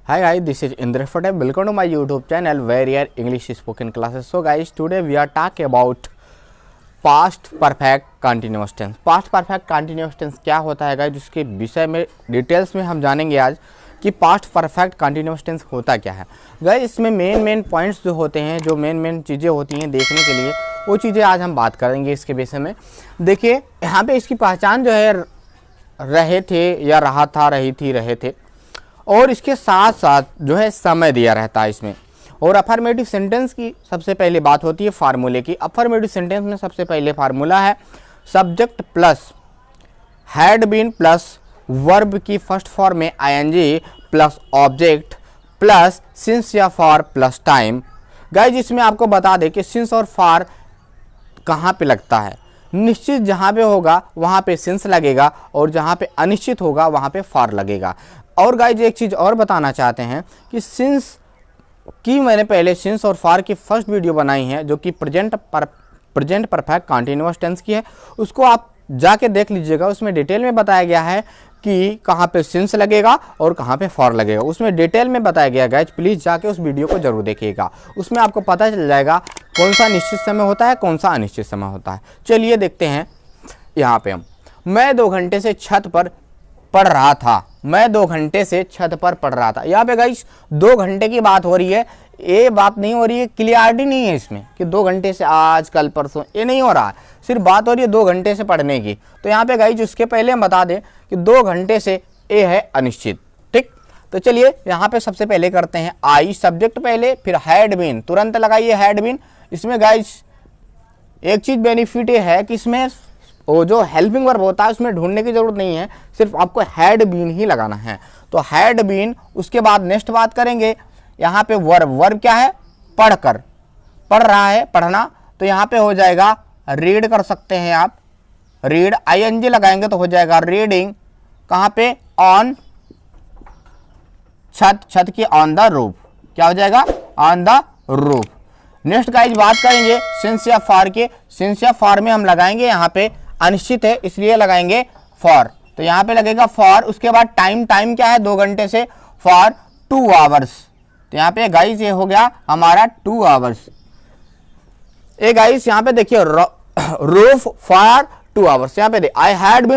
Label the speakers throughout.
Speaker 1: Hi guys, this is Indra Patel. Welcome to my YouTube channel where here English spoken classes. So guys, today we are talking about past perfect continuous tense. Past perfect continuous tense क्या होता है guys, जिसके विषय में details में हम जानेंगे आज कि पास्ट परफेक्ट कंटिन्यूस टेंस होता क्या है। गाइस इसमें मेन पॉइंट्स जो होते हैं, जो मेन चीज़ें होती हैं देखने के लिए, वो चीज़ें आज हम बात करेंगे इसके विषय में। देखिए यहाँ पे इसकी पहचान जो है रहे थे या रहा था, रही थी, रहे थे, और इसके साथ साथ जो है समय दिया रहता है इसमें। और अफर्मेटिव सेंटेंस की सबसे पहले बात होती है फार्मूले की। अफर्मेटिव सेंटेंस में सबसे पहले फार्मूला है subject plus had been plus verb की फर्स्ट फॉर्म में ING plus object plus since या फॉर प्लस टाइम। गाइस इसमें आपको बता दें कि सिंस और फॉर कहाँ पे लगता है। निश्चित जहाँ पे होगा वहाँ पे सिंस लगेगा और जहाँ पे अनिश्चित होगा वहाँ पे फॉर लगेगा। और गाइज एक चीज़ और बताना चाहते हैं कि सिंस की मैंने पहले सिंस और फॉर की फर्स्ट वीडियो बनाई है जो कि प्रेजेंट परफेक्ट कंटिन्यूअस टेंस की है, उसको आप जाके देख लीजिएगा। उसमें डिटेल में बताया गया है कि कहाँ पे सिंस लगेगा और कहाँ पे फॉर लगेगा, उसमें डिटेल में बताया गया। गाइज प्लीज़ जाके उस वीडियो को जरूर देखिएगा, उसमें आपको पता चल जाएगा कौन सा निश्चित समय होता है, कौन सा अनिश्चित समय होता है। चलिए देखते हैं यहाँ पे मैं 2 घंटे से छत पर पढ़ रहा था। मैं 2 घंटे से छत पर पढ़ रहा था। यहाँ पे गाइस 2 घंटे की बात हो रही है, ये बात नहीं हो रही है, क्लियरिटी नहीं है इसमें कि 2 घंटे से आज कल परसों, ये नहीं हो रहा है, सिर्फ बात हो रही है 2 घंटे से पढ़ने की। तो यहाँ पे गाइस उसके पहले हम बता दें कि 2 घंटे से ये है अनिश्चित। ठीक, तो चलिए यहाँ पे सबसे पहले करते हैं आई सब्जेक्ट पहले, फिर हैड बीन, तुरंत लगाइए हैड बीन। इसमें गाइस एक चीज बेनिफिट ये है कि इसमें वो जो हेल्पिंग वर्ब होता है उसमें ढूंढने की जरूरत नहीं है, सिर्फ आपको हैड बीन ही लगाना है। तो हैड बीन, उसके बाद नेक्स्ट बात करेंगे यहाँ पे वर्ब क्या है, पढ़कर, पढ़ रहा है, पढ़ना। तो यहाँ पे हो जाएगा रीड कर सकते हैं आप, रीड आईएनजी लगाएंगे तो हो जाएगा रीडिंग। कहाँ पे, ऑन छत की ऑन द रूफ, क्या हो जाएगा, on the roof. Next guys बात करेंगे सिंस या फॉर के। सिंस या फॉर में हम लगाएंगे यहाँ पे अनिश्चित है इसलिए लगाएंगे फॉर, तो यहाँ पे लगेगा फॉर। उसके बाद टाइम क्या है, 2 घंटे से फॉर 2 आवर्स। तो यहाँ पे गाइस ये हो गया हमारा 2 आवर्स। ए गाइस यहाँ पे देखिए रूफ फॉर 2 आवर्स। यहाँ पे दे आई हैड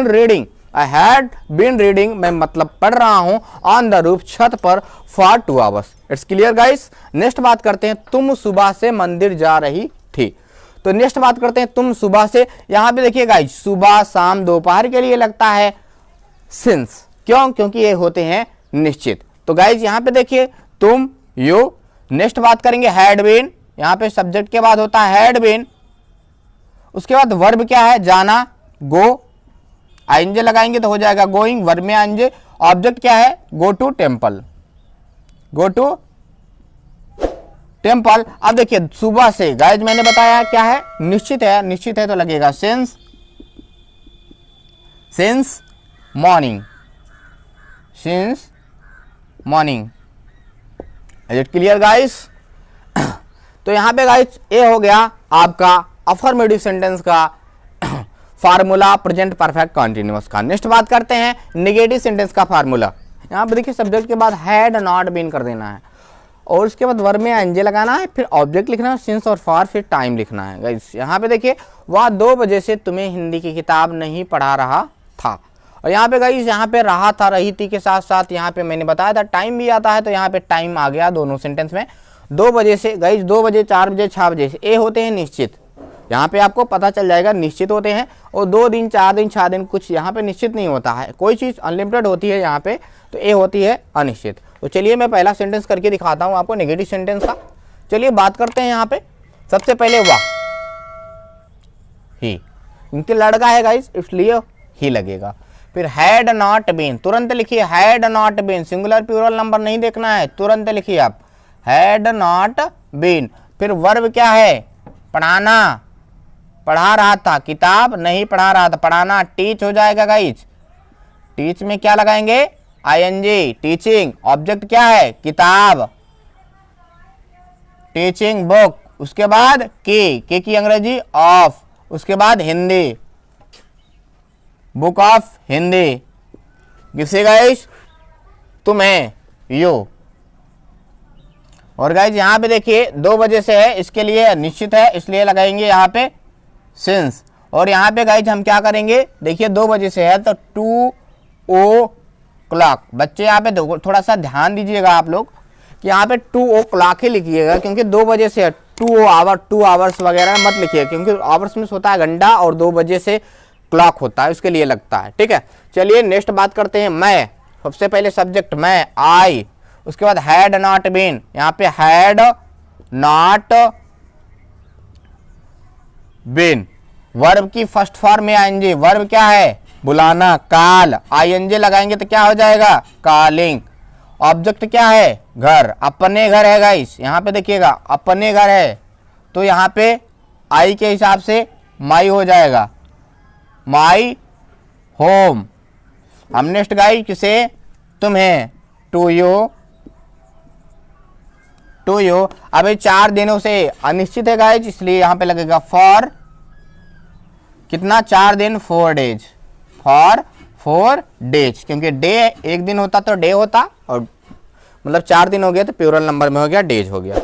Speaker 1: बीन रीडिंग, मैं मतलब पढ़ रहा हूं, ऑन द रूफ, छत पर, for 2 hours. It's clear guys. Next बात करते हैं तुम सुबह से मंदिर जा रही थी। तो नेक्स्ट बात करते हैं तुम सुबह से। यहां पे देखिए गाइस सुबह शाम दोपहर के लिए लगता है सिंस, क्यों, क्योंकि ये होते हैं निश्चित। तो गाइस यहां पे देखिए तुम, यू। नेक्स्ट बात करेंगे हैड बीन, यहां पे सब्जेक्ट के बाद होता है हैड बीन। उसके बाद वर्ब क्या है, जाना, गो, आईएनजे लगाएंगे तो हो जाएगा गोइंग, वर्ब में आईएनजे। ऑब्जेक्ट क्या है, go to temple, go to temple. अब देखिए सुबह से गाइस मैंने बताया क्या है, निश्चित है, निश्चित है तो लगेगा since morning, since morning. Is it clear guys. तो यहां पे गाइस ये हो गया आपका अफर्मेटिव सेंटेंस का फार्मूला प्रेजेंट परफेक्ट कंटिन्यूअस का। नेक्स्ट बात करते हैं नेगेटिव सेंटेंस का फार्मूला। यहाँ पे देखिए सब्जेक्ट के बाद हैड नॉट बीन कर देना है और उसके बाद वर्ब में एनजे लगाना है, फिर ऑब्जेक्ट लिखना है, सिंस और फॉर, फिर टाइम लिखना है। गाइस यहाँ पे देखिए वह 2 बजे से तुम्हें हिंदी की किताब नहीं पढ़ा रहा था। और यहाँ पे गाइस यहाँ पे रहा था, रही थी के साथ साथ यहाँ पे मैंने बताया था टाइम भी आता है, तो यहाँ पे टाइम आ गया दोनों सेंटेंस में। 2 बजे से गाइस 2 बजे, 4 बजे, 6 बजे से, ये होते हैं निश्चित। यहाँ पे आपको पता चल जाएगा निश्चित होते हैं। और 2 दिन, 4 दिन, 6 दिन कुछ यहाँ पे निश्चित नहीं होता है, कोई चीज़ अनलिमिटेड होती है यहाँ पे, तो ये होती है अनिश्चित। तो चलिए मैं पहला सेंटेंस करके दिखाता हूँ आपको नेगेटिव सेंटेंस का। चलिए बात करते हैं यहाँ पे सबसे पहले वाह, ही, क्योंकि लड़का है गाइस इसलिए ही लगेगा। फिर हैड नॉट बीन, तुरंत लिखिए had not been, singular plural number नहीं देखना है, तुरंत लिखिए आप हैड नॉट बीन। फिर वर्ब क्या है, पढ़ाना, पढ़ा रहा था, किताब नहीं पढ़ा रहा था, पढ़ाना, टीच हो जाएगा गाइस। टीच में क्या लगाएंगे, आईएनजी, टीचिंग। ऑब्जेक्ट क्या है, किताब, टीचिंग बुक। उसके बाद की अंग्रेजी ऑफ, उसके बाद हिंदी, बुक ऑफ हिंदी। किसे गाइस, तुम्हें, यू। और गाइज यहाँ पे देखिए 2 बजे से है, इसके लिए निश्चित है इसलिए लगाएंगे यहाँ पे सिंस। और यहाँ पे गाइज हम क्या करेंगे, देखिए 2 बजे से है तो 2 o'clock। बच्चे यहाँ पे थोड़ा सा ध्यान दीजिएगा आप लोग कि यहाँ पे 2 o'clock ही लिखिएगा, क्योंकि 2 बजे से 2 आवर्स वगैरह मत लिखिए, क्योंकि आवर्स में होता है घंटा और 2 बजे से क्लॉक होता है, उसके लिए लगता है। ठीक है, चलिए नेक्स्ट बात करते हैं। मैं, सबसे पहले सब्जेक्ट मैं, आई, उसके बाद हैड नॉट बीन, यहाँ पे हैड नॉट बीन। वर्ब की फर्स्ट फॉर्म में आएंगे, वर्ब क्या है, बुलाना, काल, आईएनजी लगाएंगे तो क्या हो जाएगा, कॉलिंग। ऑब्जेक्ट क्या है, घर, अपने घर है गाइस, यहाँ पे देखिएगा अपने घर है, तो यहाँ पे आई के हिसाब से माई हो जाएगा, माई होम। हम नेक्स्ट गाइस किसे, तुम्हें, टू यू, टू यू। अभी 4 दिनों से अनिश्चित है गाइस, इसलिए यहाँ पे लगेगा फॉर, कितना, 4 दिन, 4 डेज, फॉर 4 डेज, क्योंकि डे एक दिन होता तो डे होता, और मतलब 4 दिन हो गया तो प्लूरल नंबर में हो गया, डेज हो गया।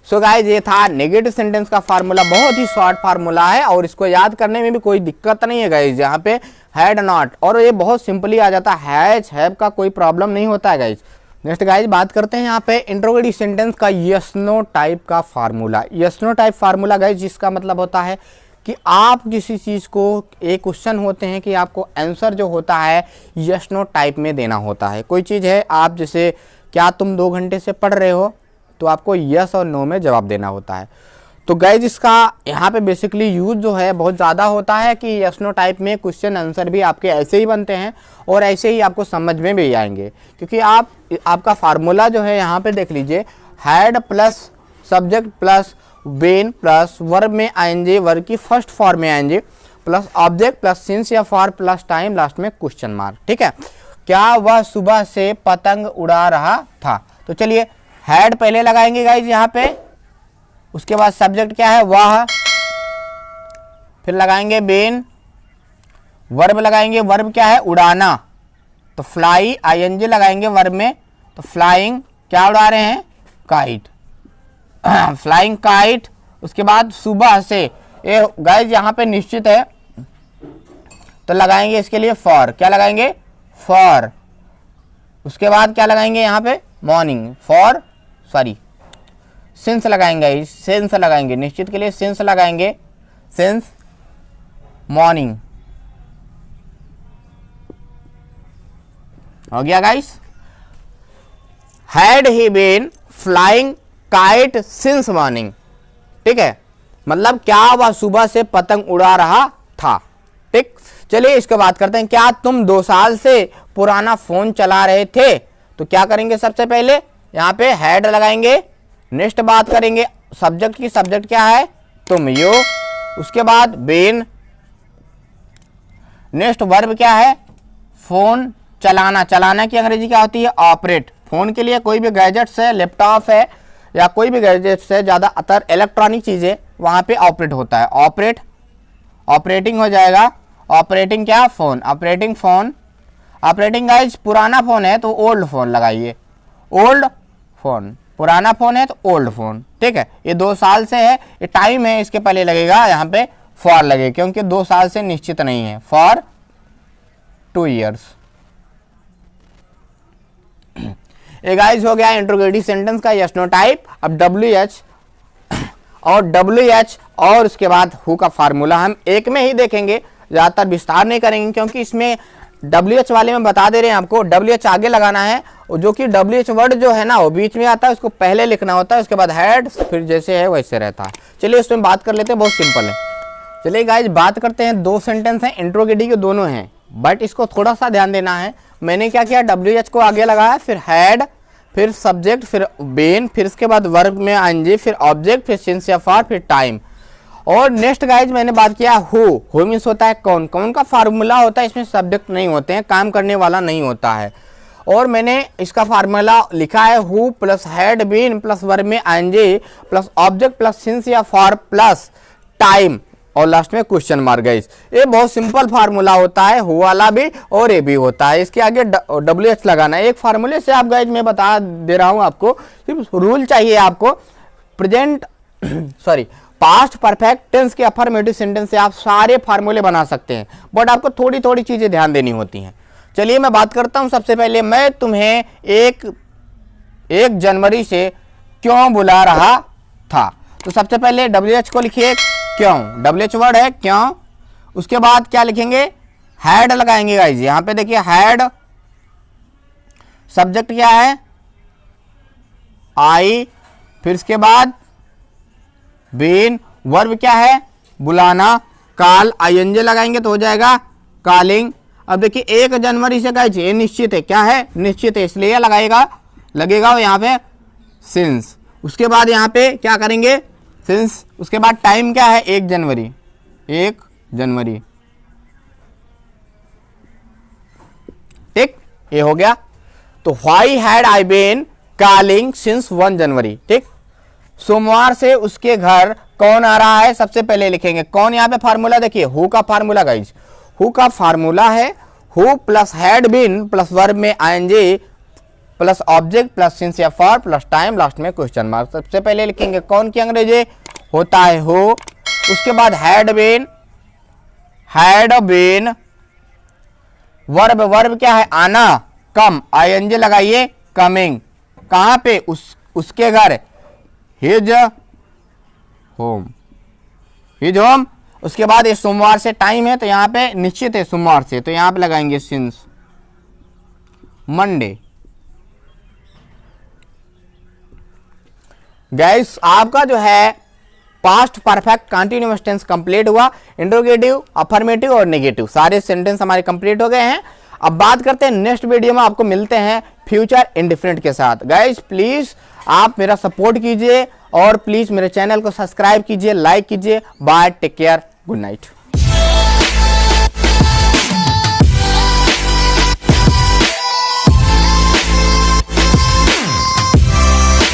Speaker 1: सो गाइस ये था नेगेटिव सेंटेंस का फार्मूला, बहुत ही शॉर्ट फार्मूला है और इसको याद करने में भी कोई दिक्कत नहीं है गाइस। यहाँ पे हैड नॉट, और ये बहुत सिंपली आ जाता है, हैज हैव का कोई प्रॉब्लम नहीं होता है गाइस। नेक्स्ट गाइस बात करते हैं यहाँ पे इंट्रोगेटिव सेंटेंस का यस नो टाइप का formula. Yes no type formula guys जिसका मतलब होता है कि आप किसी चीज़ को, एक क्वेश्चन होते हैं कि आपको आंसर जो होता है यस नो टाइप में देना होता है। कोई चीज़ है, आप जैसे क्या तुम 2 घंटे से पढ़ रहे हो, तो आपको यस और नो में जवाब देना होता है। तो गाइज इसका यहाँ पे बेसिकली यूज जो है बहुत ज़्यादा होता है कि यस नो टाइप में क्वेश्चन आंसर भी आपके ऐसे ही बनते हैं और ऐसे ही आपको समझ में भी आएंगे, क्योंकि आपका फार्मूला जो है यहाँ पे देख लीजिए, had plus subject plus been plus verb में आएंगे, वर्ब की फर्स्ट फॉर्म में आएंगे, प्लस ऑब्जेक्ट प्लस सिंस या फॉर प्लस टाइम, लास्ट में क्वेश्चन मार्क। ठीक है, क्या वह सुबह से पतंग उड़ा रहा था, तो चलिए हैड पहले लगाएंगे गाइज यहाँ पे, उसके बाद सब्जेक्ट क्या है, वह, फिर लगाएंगे बीन, वर्ब लगाएंगे, वर्ब क्या है, उड़ाना, तो फ्लाई, आईएनजी लगाएंगे वर्ब में, तो फ्लाइंग, क्या उड़ा रहे हैं, काइट, फ्लाइंग काइट। उसके बाद सुबह से, ये गाइज यहाँ पे निश्चित है तो लगाएंगे इसके लिए फॉर, क्या लगाएंगे, फॉर। उसके बाद क्या लगाएंगे यहाँ पे, मॉर्निंग, फॉर, सॉरी सिंस लगाएंगे, सिंस लगाएंगे, निश्चित के लिए सिंस लगाएंगे, सिंस मॉर्निंग। हो गया guys, had he been flying kite since morning. ठीक है, मतलब क्या वह सुबह से पतंग उड़ा रहा था। ठीक, चलिए इसके बात करते हैं, क्या तुम 2 साल से पुराना फोन चला रहे थे, तो क्या करेंगे, सबसे पहले यहाँ पे हैड लगाएंगे, नेक्स्ट बात करेंगे सब्जेक्ट की, सब्जेक्ट क्या है, तुम, यू। उसके बाद बीन, नेक्स्ट वर्ब क्या है, फोन चलाना, चलाना की अंग्रेजी क्या होती है, ऑपरेट। फोन के लिए कोई भी गैजेट्स है, लैपटॉप है या कोई भी गैजेट्स है, ज़्यादातर इलेक्ट्रॉनिक चीज़ें वहाँ पे ऑपरेट होता है, ऑपरेट, ऑपरेटिंग हो जाएगा, ऑपरेटिंग क्या, phone, operating phone. Operating guys पुराना फोन है तो ओल्ड फोन लगाइए, ओल्ड फोन, पुराना फोन है तो ओल्ड फोन। ठीक है, ये 2 साल से है, ये टाइम है, इसके पहले लगेगा यहाँ पे फॉर लगेगा, क्योंकि 2 साल से निश्चित नहीं है, फॉर 2 years। ये गाइस हो गया इंट्रोगेटिव सेंटेंस का यस नो टाइप। अब WH और WH और उसके बाद हु का फार्मूला हम एक में ही देखेंगे, ज़्यादातर विस्तार नहीं करेंगे, क्योंकि इसमें WH वाले में बता दे रहे हैं आपको, WH आगे लगाना है, जो कि WH वर्ड जो है ना वो बीच में आता है, उसको पहले लिखना होता है, उसके बाद हैड, फिर जैसे है वैसे रहता है। चलिए इसमें बात कर लेते हैं, बहुत सिंपल है। चलिए गाइज बात करते हैं, 2 सेंटेंस हैं, इंट्रोगेटिव के दोनों हैं, बट इसको थोड़ा सा ध्यान देना है। मैंने क्या किया, WH को आगे लगाया, फिर हैड, फिर सब्जेक्ट, फिर बीन, फिर इसके बाद वर्ब में आएंगे, फिर ऑब्जेक्ट, फिर सिंस या फॉर, फिर टाइम। और नेक्स्ट गाइज मैंने बात किया हु मीन्स होता है कौन, कौन का फार्मूला होता है, इसमें सब्जेक्ट नहीं होते हैं, काम करने वाला नहीं होता है। और मैंने इसका फार्मूला लिखा है who plus had been plus verb में आएंगे प्लस ऑब्जेक्ट प्लस सिंस या फॉर प्लस टाइम। और लास्ट में क्वेश्चन मार्क गाइस। ये बहुत सिंपल फार्मूला होता है, हो वाला भी और ये भी होता है। इसके आगे WH लगाना है। एक फार्मूले से आप गाइस मैं बता दे रहा हूं आपको, सिर्फ रूल चाहिए आपको। Present sorry past perfect tense के अफर्मेटिव सेंटेंस से आप सारे फार्मूले बना सकते हैं, बट आपको थोड़ी थोड़ी चीजें ध्यान देनी होती हैं। चलिए मैं बात करता हूं। सबसे पहले मैं तुम्हें 1 जनवरी से क्यों बुला रहा था। तो सबसे पहले WH को लिखिए क्यों, WH वर्ड है क्यों। उसके बाद क्या लिखेंगे, हैड लगाएंगे गाइस। यहां पे देखिए हैड, सब्जेक्ट क्या है आई, फिर इसके बाद बीन, वर्ब क्या है बुलाना, काल ING लगाएंगे तो हो जाएगा कॉलिंग। अब देखिए 1 जनवरी से गाइस ये निश्चित है, क्या है निश्चित है, इसलिए लगेगा यहाँ पे सिंस। उसके बाद यहाँ पे क्या करेंगे सिंस। उसके बाद टाइम क्या है 1 जनवरी, 1 जनवरी, ठीक ये हो गया। तो why had I been calling since 1 January, ठीक। सोमवार से उसके घर कौन आ रहा है, सबसे पहले लिखेंगे कौन। यहाँ पे फार्मूला देखिए हु का फार्मूला गाइज, हु का फार्मूला है who plus had been plus verb में ING plus object plus since या फॉर प्लस टाइम, लास्ट में क्वेश्चन मार्क। सबसे पहले लिखेंगे कौन की अंग्रेजी होता है हु। उसके बाद हैड बीन, वर्ब क्या है आना, कम ING लगाइए कमिंग, कहां पे उसके घर, हिज होम। उसके बाद ये सोमवार से टाइम है तो यहां पे निश्चित है सोमवार से, तो यहां पे लगाएंगे सिंस मंडे। गाइस आपका जो है past perfect continuous tense complete हुआ। इंट्रोगेटिव, अफर्मेटिव और नेगेटिव सारे सेंटेंस हमारे कंप्लीट हो गए हैं। अब बात करते हैं नेक्स्ट वीडियो में आपको मिलते हैं फ्यूचर इंडेफिनिट के साथ। गाइस प्लीज आप मेरा सपोर्ट कीजिए और प्लीज मेरे चैनल को सब्सक्राइब कीजिए, लाइक कीजिए। Bye, take care, good night.